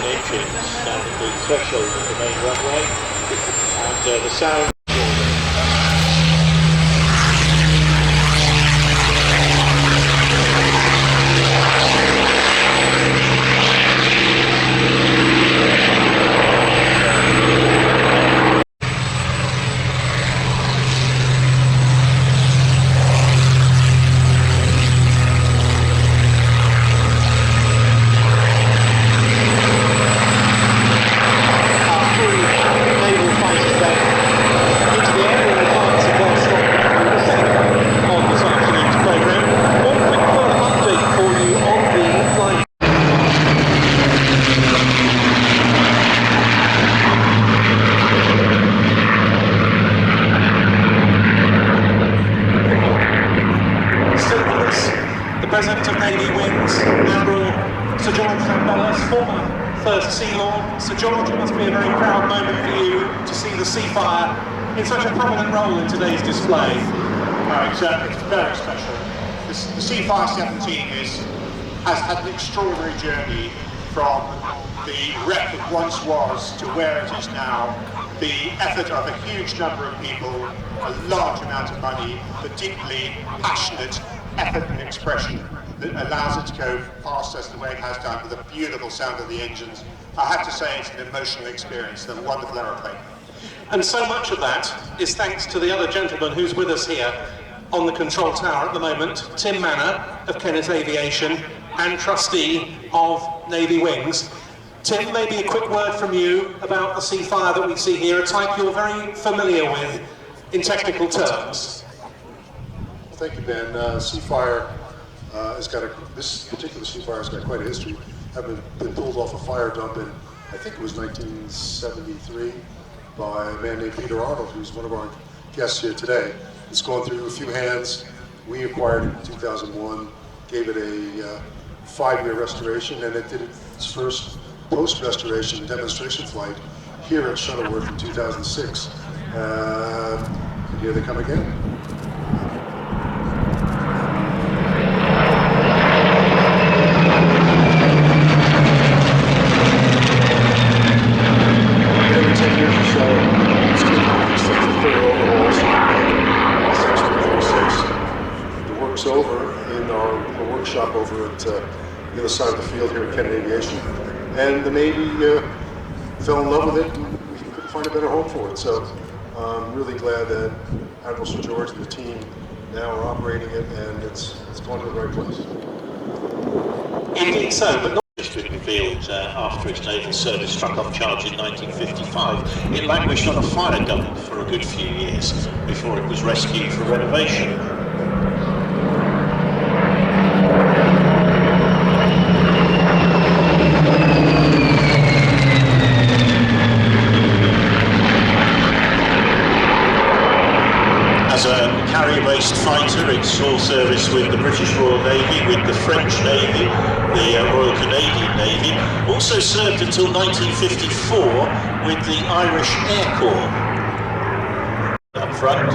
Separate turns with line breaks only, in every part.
engines standing the threshold of the main runway, and the sound.
President of Navy Wings, Admiral Sir George Bellas, former First Sea Lord. Sir George, it must be a very proud moment for you to see the Seafire in such a prominent role in today's display.
It's very special. The Seafire 17 has had an extraordinary journey from the wreck it once was to where it is now. The effort of a huge number of people, a large amount of money, the deeply passionate effort and expression that allows it to go past us the way it has done, with a beautiful sound of the engines. I have to say it's an emotional experience, a wonderful aeroplane.
And so much of that is thanks to the other gentleman who's with us here on the control tower at the moment, Tim Manor of Kennett Aviation and trustee of Navy Wings. Tim, maybe a quick word from you about the Seafire that we see here, a type you're very familiar with in technical terms.
Thank you, Ben. Seafire has got this particular Seafire has got quite a history. Having been pulled off a fire dump in, I think it was 1973, by a man named Peter Arnold, who's one of our guests here today. It's gone through a few hands. We acquired it in 2001, gave it a 5-year restoration, and it did its first post-restoration demonstration flight here at Shuttleworth in 2006. And here they come again. Over in our workshop over at the other side of the field here at Kennett Aviation, and the Navy fell in love with it, and we couldn't find a better home for it. So I'm really glad that Admiral Sir George and the team now are operating it, and it's gone to the right place.
Indeed so, but not
revealed after its naval service struck off charge in 1955. It languished on a fire dump for a good few years before it was rescued for renovation. As a carrier-based fighter, it saw service with the British Royal Navy, with the French Navy, the Royal Canadian Navy. Also served until 1954 with the Irish Air Corps. Up front.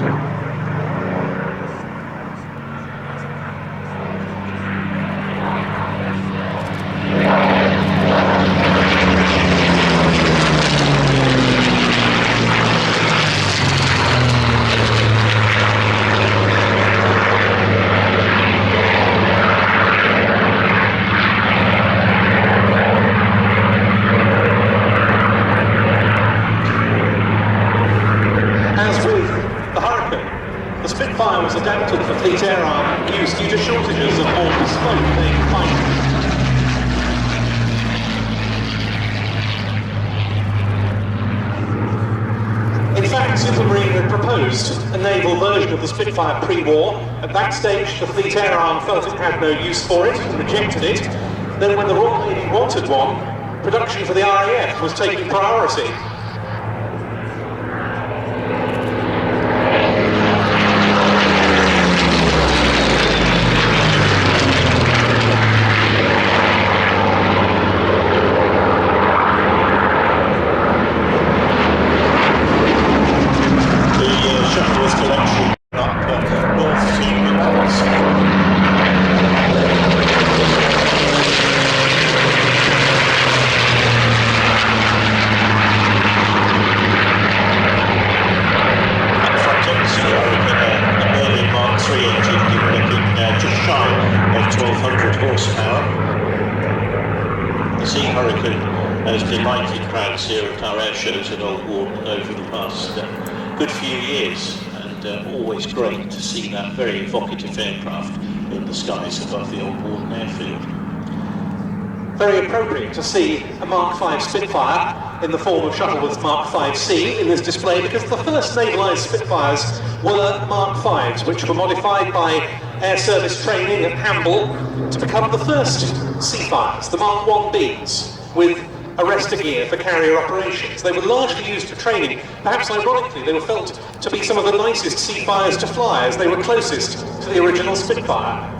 The Spitfire was adapted for Fleet Air Arm use due to shortages of more bespoke naval fighters. In fact, Supermarine had proposed a naval version of the Spitfire pre-war. At that stage, the Fleet Air Arm felt it had no use for it and rejected it. Then when the Royal Navy wanted one, production for the RAF was taking priority.
has delighted crowds here at our air shows at Old Warden over the past good few years, and always great to see that very evocative aircraft in the skies above the Old Warden airfield.
Very appropriate to see a Mk5 Spitfire in the form of Shuttleworth's Mk5C in this display, because the first navalised Spitfires were Mk5s, which were modified by air service training at Hamble to become the first Seafires, the Mk1Bs, with arrestor gear for carrier operations. They were largely used for training. Perhaps ironically, they were felt to be some of the nicest Seafires to fly, as they were closest to the original Spitfire.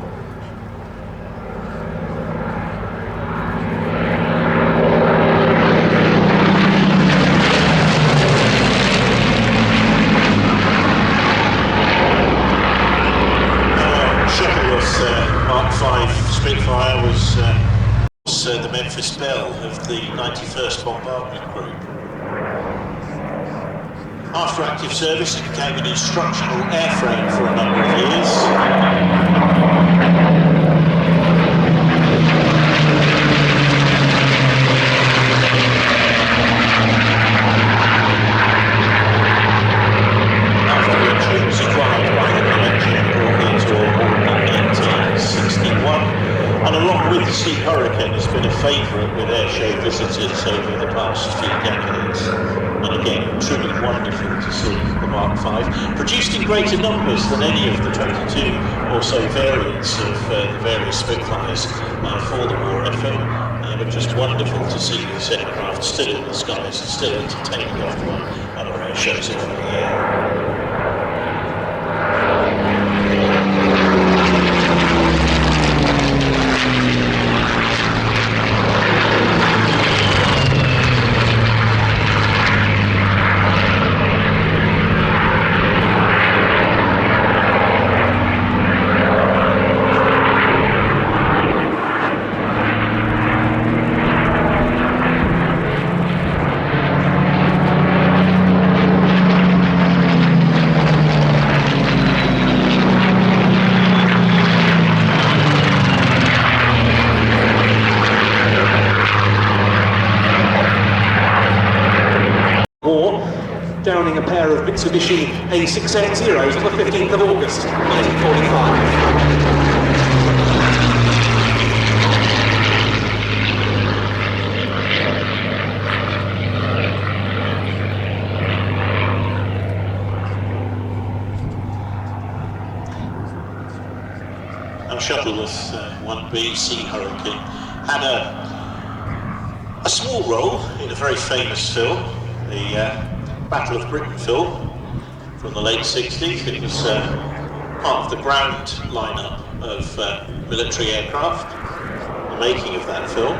Spitfire was the Memphis Belle of the 91st Bombardment Group. After active service, it became an instructional airframe for a number of years. After which it was acquired by the collection and brought into Old Warden in 1961. And along with the Sea Hurricane, has been a favourite with airshow visitors over the past few decades. And again, truly wonderful to see the Mk5, produced in greater numbers than any of the 22 or so variants of the various Spitfires for the war effort. But just wonderful to see this aircraft still in the skies and still entertaining everyone at our airshows over the year.
Downing a pair of Mitsubishi A6N0s on the 15th of August, 1945.
Our Shuttleworth 1B Sea Hurricane had a small role in a very famous film, the Battle of Britain film from the late 60s. It was part of the ground lineup of military aircraft, the making of that film.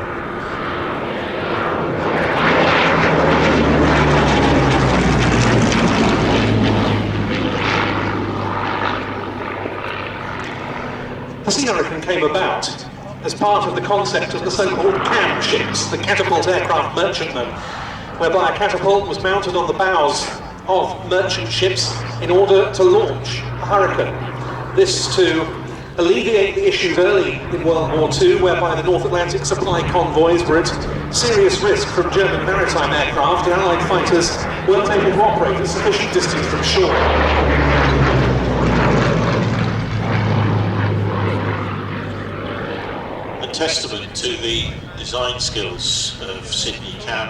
The Sea Hurricane came about as part of the concept of the so-called CAM ships, the Catapult Aircraft Merchantmen, whereby a catapult was mounted on the bows of merchant ships in order to launch a Hurricane. This to alleviate the issues early in World War II, whereby the North Atlantic supply convoys were at serious risk from German maritime aircraft, and Allied fighters weren't able to operate at sufficient distance from shore.
A testament to the design skills of Sydney CAM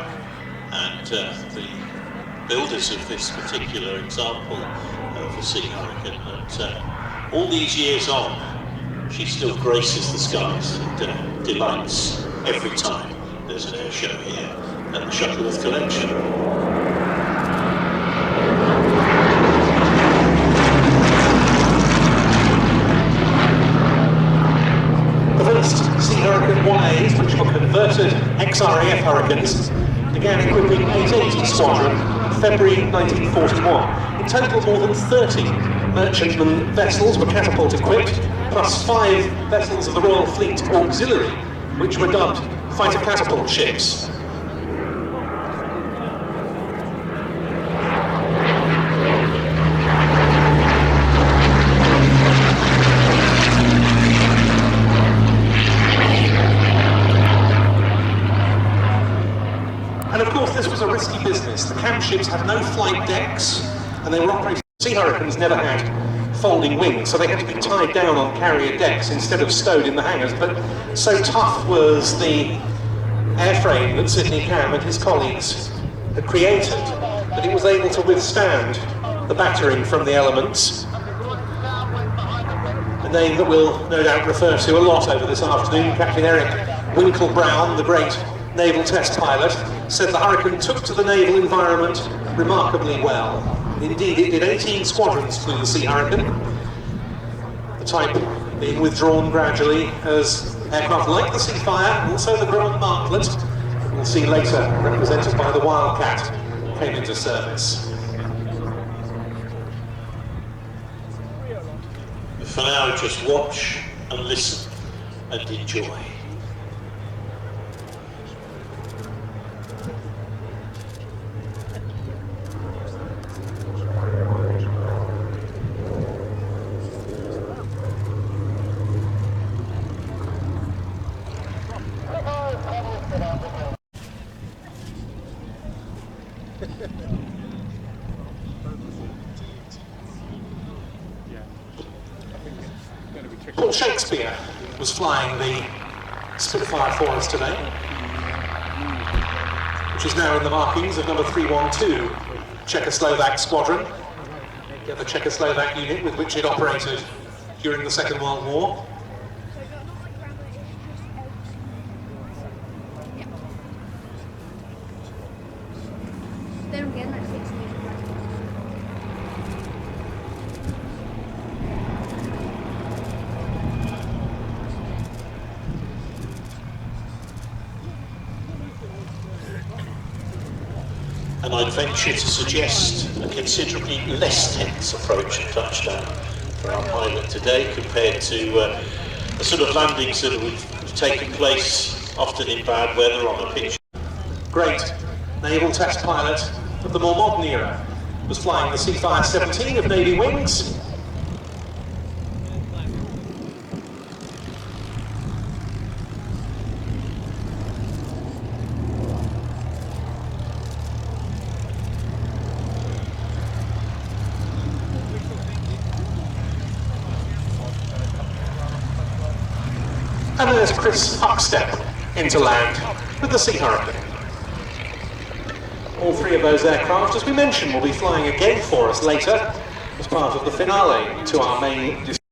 and the builders of this particular example of a Sea Hurricane, that all these years on, she still graces the skies and delights every time there's an air show here at the Shuttleworth Collection.
The first Sea Hurricane 1As, which were converted XRAF Hurricanes, began equipping 880 Squadron in February 1941. In total, more than 30 merchantman vessels were catapult equipped, plus 5 vessels of the Royal Fleet Auxiliary, which were dubbed fighter catapult ships. And of course, this was a risky business. The camp ships had no flight decks, and they were operating. Sea Hurricanes never had folding wings, so they had to be tied down on carrier decks instead of stowed in the hangars. But so tough was the airframe that Sidney Cam and his colleagues had created that it was able to withstand the battering from the elements. A name that we'll no doubt refer to a lot over this afternoon. Captain Eric Winkle-Brown, the great naval test pilot, said the Hurricane took to the naval environment remarkably well. Indeed, it did 18 squadrons flew the Sea Hurricane, the type being withdrawn gradually as aircraft like the Seafire, also the Grumman Martlet, that we'll see later represented by the Wildcat, came into service.
For now, just watch and listen and enjoy.
Paul Shakespeare was flying the Spitfire for us today, which is now in the markings of number 312 Czechoslovak Squadron, the other Czechoslovak unit with which it operated during the Second World War.
And I'd venture to suggest a considerably less tense approach at touchdown for our pilot today compared to the sort of landings that have taken place often in bad weather on a pitch.
Great naval test pilot of the more modern era was flying the Seafire 17 of Navy wings. And there's Chris Huckstep into land with the Sea Hurricane. All three of those aircraft, as we mentioned, will be flying again for us later as part of the finale to our main